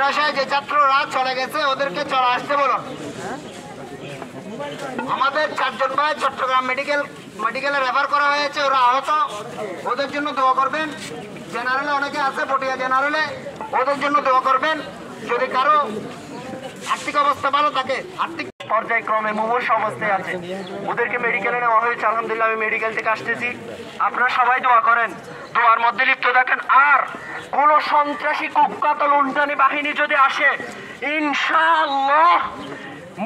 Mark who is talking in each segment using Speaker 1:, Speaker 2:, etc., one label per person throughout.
Speaker 1: মাদ্রাসায় যে ছাত্ররা চলে গেছে ওদেরকে চলে আসতে বলুন। আমাদের 4 জন ভাই চট্টগ্রাম মেডিকেলে রেফার করা হয়েছে, ওরা আহত, ওদের জন্য দোয়া করবেন। জেনারেলে অনেকে আছে, পটিয়া জেনারেলে, ওদের জন্য দোয়া করবেন। যদি কারো আর্থিক অবস্থা ভালো থাকে, আর্থিক পর্যায়ক্রমে মুমূর্ষ অবস্থায় আছে, ওদেরকে মেডিকেলে নেওয়া হয়েছে। আলহামদুলিল্লাহ আমি মেডিকেল থেকে আসতেছি, আপনারা সবাই দোয়া করেন, দোয়ার মধ্যে লিপ্ত থাকেন। আর কোন সন্ত্রাসী কুখ্যাত লুণ্ঠনী বাহিনী যদি আসে, ইনশাআল্লাহ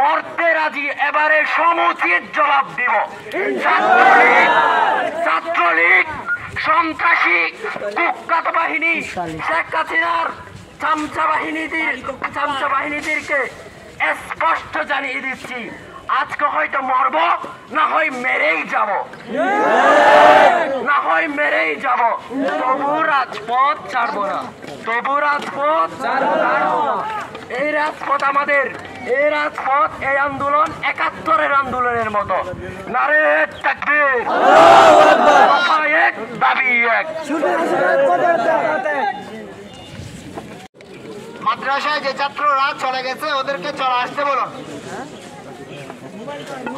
Speaker 1: মরতে রাজি, এবারে সমুচিত জবাব দিব। ছাত্রলীগ সন্ত্রাসী কুখ্যাত বাহিনী, শেখ হাসিনার চামচা বাহিনীদেরকে স্পষ্ট জানিয়ে দিচ্ছি, আজকে হয়তো মরব, না হয় মেরেই যাব, তবু রাজপথ ছাড়বো না, এই রাজপথ আমাদের, এই রাজপথ, এই আন্দোলন ৭১-এর আন্দোলনের মতো। নারে তাকবীর, কথা এক, দাবি এক। মাদ্রাসায় যে ছাত্ররা চলে গেছে ওদেরকে চলে আসতে বলুন।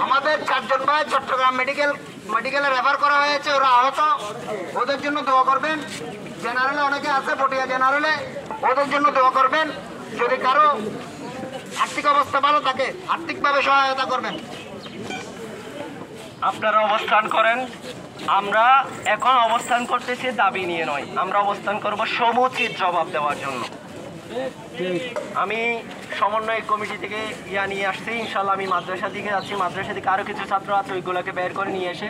Speaker 1: আমাদের 4 জন ভাই চট্টগ্রাম মেডিকেলে রেফার করা হয়েছে, ওরা আহত, ওদের জন্য দোয়া করবেন। জেনারেলে অনেকে আছে, পটিয়া জেনারেলে, ওদের জন্য দোয়া করবেন। যদি কারো আর্থিক অবস্থা ভালো থাকে, আর্থিকভাবে সহায়তা করবেন।
Speaker 2: আপনারা অবস্থান করেন। আমরা এখন অবস্থান করতেছি দাবি নিয়ে নয়, আমরা অবস্থান করব সমুচিত জবাব দেওয়ার জন্য। আমি সমন্বয় কমিটি থেকে নিয়ে আসছি, ইনশাল্লাহ আমি মাদ্রাসা দিকে যাচ্ছি, মাদ্রাসা থেকে আরো কিছু ছাত্র আছে, ওইগুলোকে বের করে নিয়ে এসে